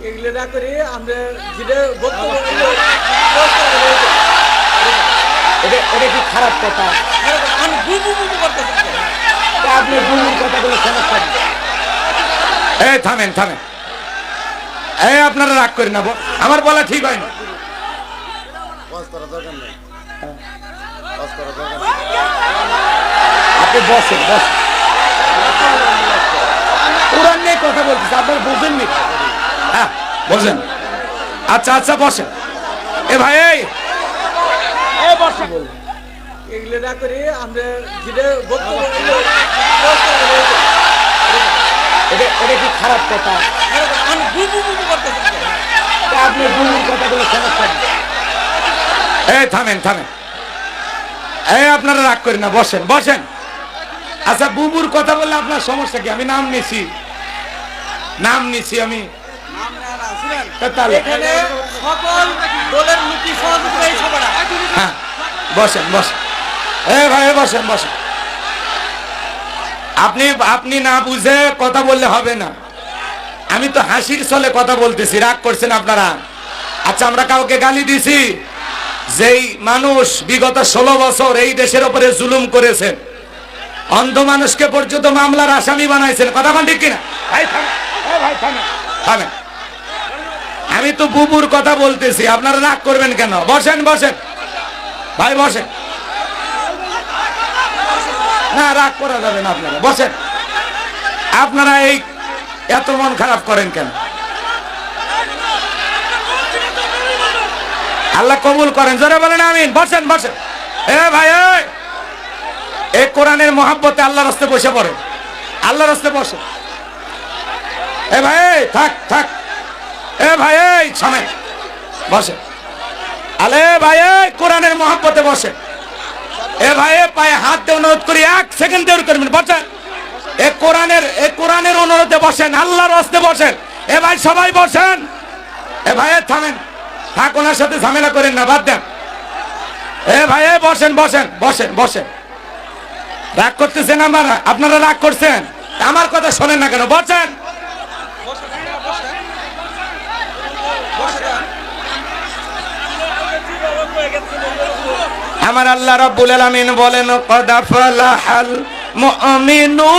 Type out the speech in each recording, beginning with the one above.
এগুলো না করে আমরা যেটা বক্তব্য এটা কি খারাপ কথা? আমি বুবু বুবু করতেছি আপনি বুবুর কথাগুলো সমস্যা নেই। এই থামেন থামেন, এই আপনারা রাগ করেন না, আমার বলা ঠিক হয় না। আপনি বসেন বসেন, কোরআন নিয়ে কথা বলতেছি, আপনারা বোঝেননি? হ্যাঁ বোঝেন, আচ্ছা আচ্ছা বসেন। এ ভাই এই বসেন, এগুলো না করে আমরা যেটা বক্তব্য এটা কি খারাপ কথা? আমি বুবু বুবু করতেছি আপনি বুবুর কথাগুলো সমস্যা নেই। এই থামেন থামেন, এই আপনারা রাগ করেন না, বসেন বসেন। আচ্ছা বুবুর কথা বললে আপনার সমস্যা কি? আমি নাম নিছি, নাম নিছি আমি। তাহলে এখানে সকল দলের নীতি সহযোগিতা এই সভাটা হ্যাঁ বসেন বসেন, এ ভাই বসেন বসেন। আপনি আপনি না বুঝে কথা বললে হবে না। আমি তো হাসির ছলে কথা বলতেছি, রাগ করছেন আপনারা? আচ্ছা আমরা কাউকে গালি দিছি? যেই মানুষ বিগত 16 বছর এই দেশের উপরে জুলুম করেছেন, অন্ধ মানুষকে পর্যন্ত মামলার আসামি বানাইছেন, কথা কোন ঠিক কিনা? ভাই থামেন, ভাই থামেন থামেন, আমি তো বুবুর কথা বলতেছি, আপনারা রাগ করবেন কেন? বসেন বসেন ভাই বসেন, না রাগ করা যাবে না, আপনারা বসেন। আপনারা এই এত মন খারাপ করেন কেন? আল্লাহ কবুল করেন, জোরে বলেন আমিন। বসেন বসেন, এ ভাই এই কোরআনের মহাব্বতে আল্লাহর রাস্তায় বসে পড়েন, আল্লাহর রাস্তায় বসে। এ ভাই থাক থাক, এ ভাই থামেন, বসে। আলে ভাই কোরআনের মহাব্বতে বসে। এ ভাই পায়ে হাত দিয়ে অনুরোধ করি, 1 সেকেন্ড দেরি করবেন, বসেন। এ কোরআনের অনুরোধে বসেন, আল্লাহর রাস্তায় বসেন। এ ভাই সবাই বসেন। এ ভাই থামেন, থাক, ওনার সাথে ঝামেলা করেন না, বাদ দেন। এ ভাই বসেন বসেন বসেন বসেন। রাগ করতেছেন আপনারা রাগ করছেন, আমার কথা শোনেন না কেন? বসেন। আমার আল্লাহ রাব্বুল আলামিন বলেন, ক্বাদ আফলাহাল মুমিনুন।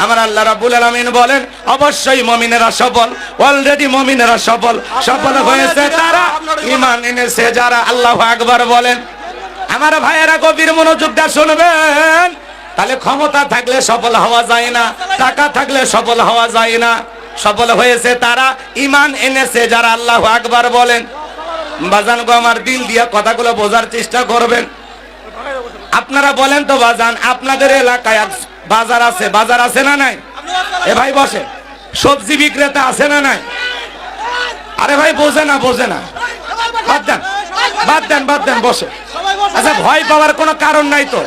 আমার আল্লাহ রাব্বুল আলামিন বলেন, অবশ্যই মুমিনেরা সফল, অলরেডি মুমিনেরা সফল। সফল হয়েছে তারা, ঈমান এনেছে যারা। আল্লাহু আকবার বলেন। আমার ভাইয়েরা গভীর মনোযোগ দিয়ে শুনবেন। তাহলে ক্ষমতা থাকলে সফল হওয়া যায় না, টাকা থাকলে সফল হওয়া যায় না। সফল হয়েছে তারা, ঈমান এনেছে যারা। আল্লাহু আকবার বলেন। বাজান গো, আমার দিল দিয়া কথাগুলো বোঝার চেষ্টা করবেন। আপনারা বলেন তো বাজান, আপনাদের এলাকায় বাজার আছে? বাজার আছে না নাই? এ ভাই বসে। সবজি বিক্রেতা আছে না নাই? আরে ভাই বোঝে না, বোঝে না, বাদ দেন বাদ দেন বাদ দেন, বসে। আচ্ছা ভয় পাওয়ার কোনো কারণ নাই তো,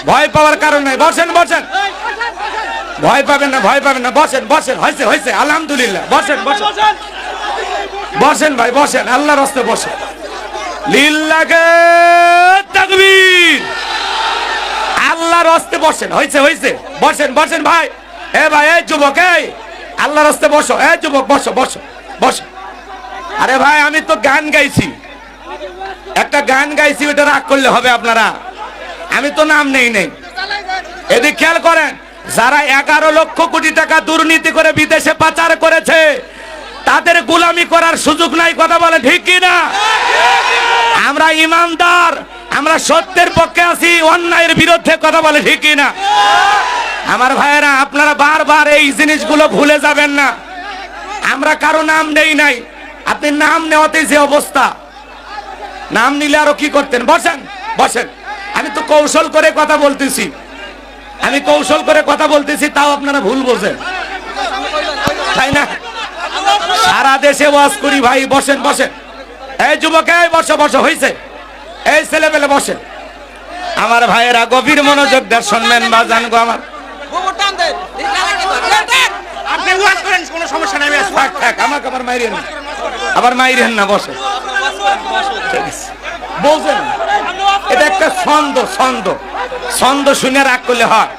ভয় পাওয়ার কারণ নাই। বসেন বসেন, ভয় পাবেন না, ভয় পাবেন না, বসেন বসেন। হয়েছে হয়েছে, আলহামদুলিল্লাহ, বসেন বসেন বসেন ভাই বসেন, আল্লাহর রাস্তায় বসেন। লিল্লাহে তাকবীর, আল্লাহর রাস্তায় বসেন। হয়েছে হয়েছে, বসেন বসেন ভাই। এ ভাই এই যুবক, এই আল্লাহর রাস্তায় বসো। এই যুবক বসো বসো বসো। আরে ভাই আমি তো গান গাইছি, একটা গান গাইছি, ওটা রাগ করলে হবে আপনারা? আমি তো নাম নেই নেই। এদিক খেয়াল করেন, যারা 11 লক্ষ কোটি টাকা দুর্নীতি করে বিদেশে পাচার করেছে, তাদের গোলামি করার সুযোগ নাই, কথা বলে ঠিক কিনা? আমরা ইমানদার, আমরা সত্যের পক্ষে আছি, অন্যায়ের বিরুদ্ধে, কথা বলে ঠিক কিনা? আমার ভাইয়েরা আপনারা বারবার এই জিনিসগুলো ভুলে যাবেন না। আমরা কারো নাম নেই নাই, আপনি নাম নেওয়াতে যে অবস্থা, নাম নিলে আরো কি করতেন? বসেন বসেন। আমি তো কৌশল করে কথা বলতেছি, আমি কৌশল করে কথা বলতেছি, তাও আপনারা ভুল বোঝেন, তাই না? সারা দেশে ওয়াজ করি ভাই। বসেন বসেন, এই যুবক এই বসো বসো। হয়েছে, এই ছেলে পেলে বসেন। আমার ভাইয়েরা গভীর মনোযোগ দিয়ে শুনবেন বাজান গো আমার। আপনি ওয়াজ করেন, কোনো সমস্যা নাই। থাক থাক, আমাকে আবার মাইরেন না, আবার মাইরেন না, বসে। বোঝেন, এটা একটা ছন্দ, ছন্দ ছন্দ শুনে রাগ করলে হয়।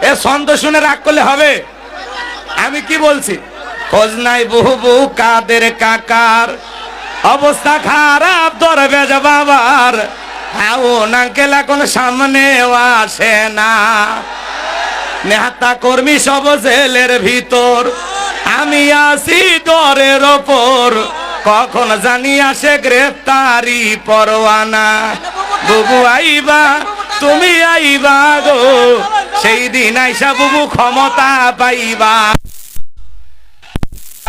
এ ছন্দ শুনে রাগ করলে হবে? আমি কি বলছি? খোঁজ নাই বহু কাদের কাকার, অবস্থা খারাপ দরবেশ বাবার, হাও নাঙ্কেল এখন সামনে আসে না, নেতা কর্মী সব জেলের ভিতর, আমি আছি ডরের ওপর, কখন জানি আসে গ্রেফতারি পরোয়ানা, বুবু আইবা তুমি আইবা গো, সেই দিন আইসা বুবু ক্ষমতা পাইবা।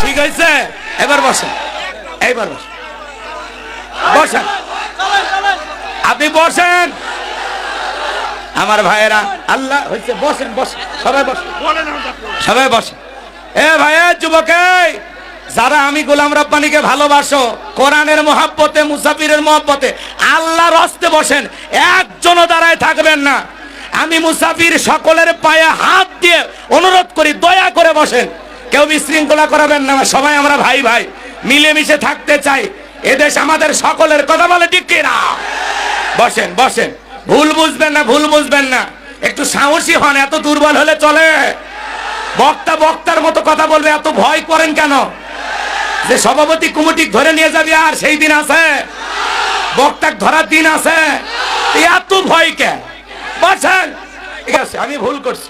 ঠিক আছে, এবার বসেন, এইবার বসেন, বসেন, আপনি বসেন আমার ভাইয়েরা। আল্লাহ হয়েছে, বসেন বসেন, সবাই বসেন, সবাই বসেন। এ ভাইয়া যুবক, যারা আমি গোলাম রব্বানীকে ভালোবাসো, কোরআনের মহব্বতে, মুসাফিরের মহব্বতে, আল্লাহর হস্তে বসেন, একজনও দাঁড়ায় থাকবেন না। আমি মুসাফির সকলের পায়ে হাত দিয়ে অনুরোধ করি, দয়া করে বসেন, কেউ বিশৃঙ্খলা করাবেন না, সবাই আমরা ভাই ভাই মিলেমিশে থাকতে চাই। এদেশ আমাদের সকলের, কথা বলে ঠিক কিনা? বসেন বসেন, ভুল বুঝবেন না, ভুল বুঝবেন না, একটু সাহসী হন, এত দুর্বল হলে চলে? বক্তা বক্তার মতো কথা বলবে, এত ভয় করেন কেন? যে সভাপতি কমিটি ধরে নিয়ে যাবে আর সেই দিন আছে, বক্তা ধরার দিন আছে, এত ভয় কে? বসেন, ঠিক আছে, আমি ভুল করছি,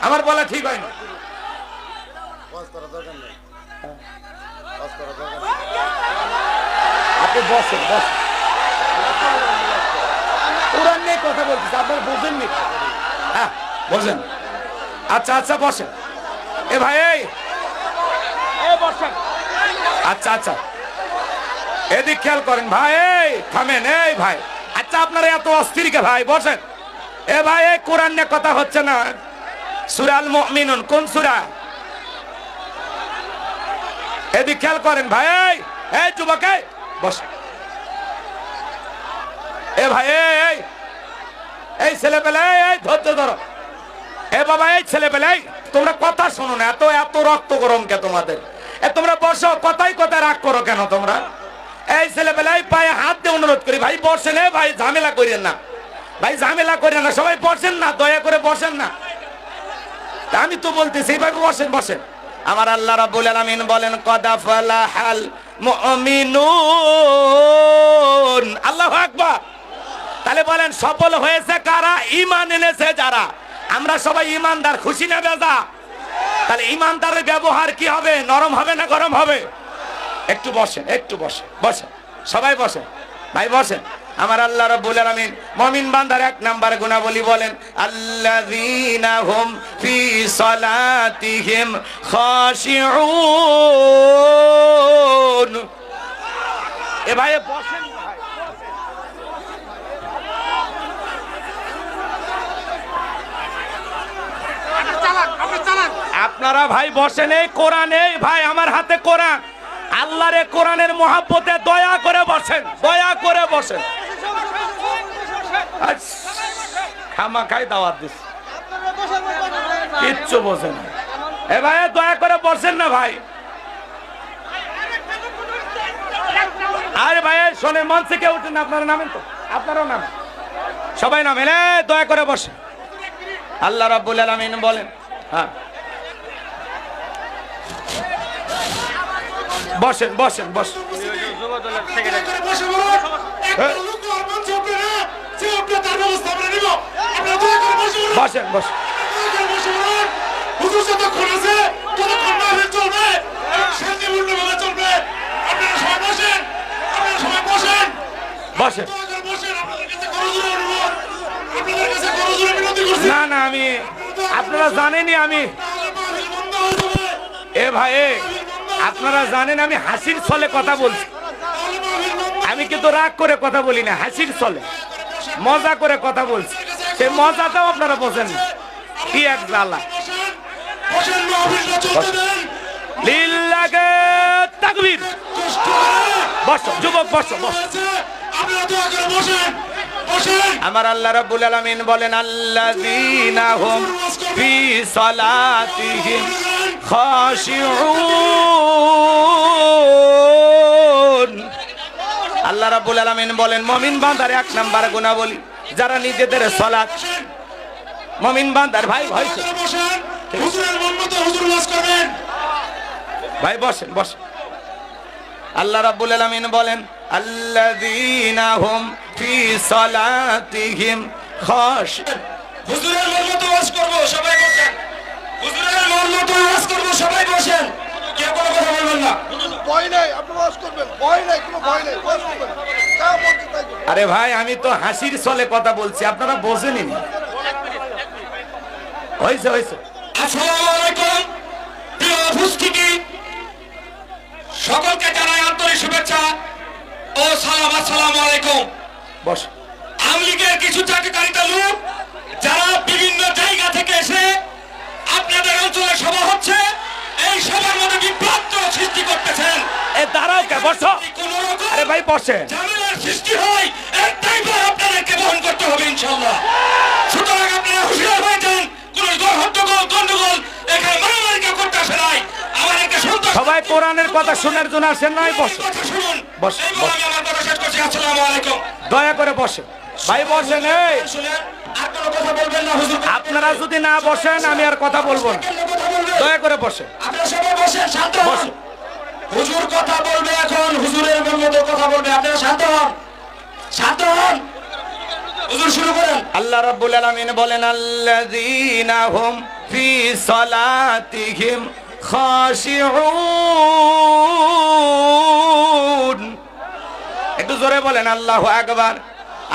আমার বলা ঠিক হয় না। আপনি বসেন, বসেন, কোরআন নিয়ে কথা বলতেছি, আপনারা বুঝেননি? হ্যাঁ বসেন, আচ্ছা আচ্ছা বসেন। এ ভাই বসেন, আচ্ছা আচ্ছা, এদিক খেয়াল করেন ভাই, থামেন, এই ভাই, আচ্ছা আপনারা এত অস্থির কে ভাই? বসেন। এ ভাই, এই কোরআন নিয়ে কথা হচ্ছে না, সূরা আল মুমিনুন, কোন সূরা? এদিক খেয়াল করেন ভাই, এই যুবক, বসেন। এ ভাই, এই ছেলে পেলে, এই ধৈর্য ধরো। এ বাবা, এই ছেলে পেলে, তোমরা কথা শোনো না, এত এত রক্ত গরম কে তোমাদের? তোমরা বসো, কথায় কথায় রাগ করো কেন তোমরা? এই ছেলে পেলে, পায়ে হাত দিয়ে অনুরোধ করি, ভাই বসেন। ভাই ঝামেলা করেন না, ভাই ঝামেলা করেন না, সবাই বসেন না, দয়া করে বসেন না। আমি তো বলতেছি, ভাই বসেন বসেন। আমার আল্লাহ রাব্বুল আলামিন বলেন, কদ আফলাহাল মুমিনুন, আল্লাহু আকবার। তাহলে বলেন, সফল হয়েছে কারা? ঈমান এনেছে যারা। আমরা সবাই ঈমানদার, খুশি না বেজা? তাহলে ঈমানদারের ব্যবহার কি হবে? নরম হবে না গরম হবে? একটু বসেন, একটু বসেন, বসেন, সবাই বসেন, ভাই বসেন। আমার আল্লাহ রাব্বুল আলামিন মুমিন বান্দার এক নাম্বার গুণাবলী বলেন, আল্লাযীনা হুম ফি সালাতিহিম খাশিউন। এ ভাই বসেন, আপনারা ভাই বসেন। এই কোরআন, এই ভাই আমার হাতে কোরআন, আল্লাহর কোরআনের মহব্বতে দয়া করে বসেন, দয়া করে বসেন। খামাখাই দাওয়াত দিস, কিচ্ছু বোঝেন না। এ ভাই দয়া করে বসেন না ভাই। আরে ভাই শোনেন, মঞ্চে কেউ উঠেন, আপনারা নামেন তো, আপনারাও নামেন, সবাই নামেন, দয়া করে বসেন। আল্লাহ রাব্বুল আলামিন বলেন, হ্যাঁ বসেন বসেন বসেন, বসেন বসেন, বসেন। না না, আমি আপনারা জানেনই, আমি এ ভাই আপনারা জানেন আমি হাসির ছলে কথা বলছি, আমি কিন্তু রাগ করে কথা বলি না, হাসির ছলে মজা করে কথা বলছি, সেই মজাটাও আপনারা বোঝেন না, কি এক জ্বালা। লিল্লাহে তাকবীর। বসো যুবক, বসো বসো। আমার আল্লাহ রাব্বুল আলামিন বলেন, আল্লাযীনা হুম ফি সালাতিহিম খাশিউন। আল্লাহ রাব্বুল আলামিন বলেন, মুমিন বান্দার এক নাম্বার গুনাহ বলি, যারা নিজেদের সালাত, মুমিন বান্দার ভাই ভাই বসেন, হুজুরের মন মতো হুজুর ওয়াজ করবেন। ভাই বসেন বসেন। আল্লাহ রাব্বুল আলামিন বলেন আল্লাযীনা হুম ফি সালাতিহিম খাশিউন। হুজুরের মন মতো ওয়াজ করবো, সবাই বসেন। হুজুরের মন মতো ওয়াজ করবো, সবাই বসেন। কেউ কোনো কথা বলবেন না। ভয় নাই, আপনি ওয়াজ করবেন, ভয় নাই, কোনো ভয় নাই, ওয়াজ করবেন, যা বলতে তাই করবেন। আরে ভাই আমি তো হাসির ছলে কথা বলছি, আপনারা বোঝেনই না। হয়েছে হয়েছে। আসসালামু আলাইকুম প্রিয় উপস্থিতি, সকলকে জানাই আন্তরিক শুভেচ্ছা ও সালাম। আসসালামু আলাইকুম। বস। আওয়ামী লীগের কিছু চাকরিকারিতা লোক যারা বিভিন্ন জায়গা থেকে এসে আপনাদের অঞ্চলে সভা হচ্ছে, এই সভার মধ্যে বিভ্রান্ত সৃষ্টি করতেছেন। এ দাঁড়াও কে বসো। কোনো রকম আরে ভাই বসে। ঝামেলার সৃষ্টি হয়, এর দায়ভার আপনাদেরকে বহন করতে হবে ইনশাআল্লাহ। সুতরাং আপনারা হুঁশিয়ার হয়ে যান, কোন গন্ডগোল এখানে মারামারি করতে আসে নাই। আমাদেরকে সন্ত্রাস সবাই কোরআনের কথা শোনার জন্য আসেন নাই, বসে কথা শুনুন। বস, এই বলে বস। আমি আমার কথা শেষ করছি। আসসালামু আলাইকুম। দয়া করে বসে ভাই বসেন। এই শুনেন, আর কোনো কথা বলবেন না হুজুর। আপনারা যদি না বসেন আমি আর কথা বলবো না, কথা বলবেন। দয়া করে বসে আপনারা সবাই বসেন, শান্ত হন। বসে। হুজুর কথা বলবে এখন, হুজুরের মন মতো কথা বলবে। আপনারা শান্ত হন, শান্ত হন। হুজুর শুরু করেন। আল্লাহ রাব্বুল আলামিন বলেন আল্লাযীনা হুম ফি সালাতিহিম খাশিউন। একটু জোরে বলেন আল্লাহু আকবার।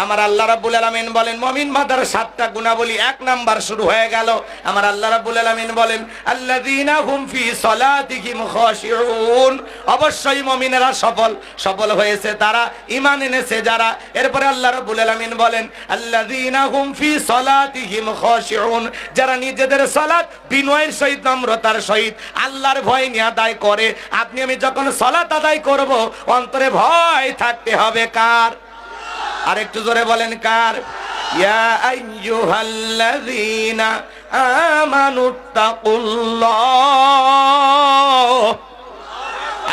আমার আল্লাহ রাব্বুল আলামিন বলেন মুমিন বান্দার 7টা গুণাবলী, 1 নাম্বার শুরু হয়ে গেল। আমার আল্লাহ রাব্বুল আলামিন বলেন আল্লাযীনা হুম ফি সালাতিহিম খাশিউন। অবশ্যই মুমিনেরা সফল হয়েছে তারা, ঈমান এনেছে যারা। এরপরে আল্লাহ রাব্বুল আলামিন বলেন আল্লাযীনা হুম ফি সালাতিহিম খাশিউন, যারা নিজেদের সালাত বিনয়ের সহিত, নম্রতার সহিত, আল্লাহর ভয় নিয়ে আদায় করে। আপনি আমি যখন সালাত আদায় করব, অন্তরে ভয় থাকতে হবে কার? আর একটু জোরে বলেন কার? ইয়া আইয়ুহাল্লাযীনা আমানুত্তাকুল্লাহ।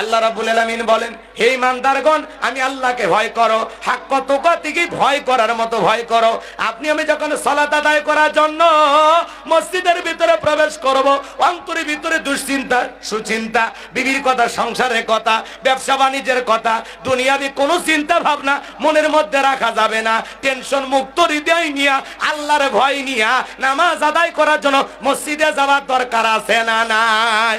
আল্লাহ রাব্বুল আলামিন বলেন হে ইমানদারগণ, আমি আল্লাহকে ভয় করো, হাক্ক তুকাতিহি, ভয় করার মতো ভয় করো। আপনি আমি যখন সালাত আদায় করার জন্য মসজিদের ভিতরে প্রবেশ করব, অন্তরের ভিতরে দুশ্চিন্তা, সুচিন্তা, বিবির কথা, সংসারের কথা, ব্যবসা বাণিজ্যের কথা, দুনিয়াবি কোনো চিন্তা ভাবনা মনের মধ্যে রাখা যাবে না। টেনশন মুক্ত হৃদয় নিয়া, আল্লাহর ভয় নিয়া নামাজ আদায় করার জন্য মসজিদে যাওয়ার দরকার আছে না নাই?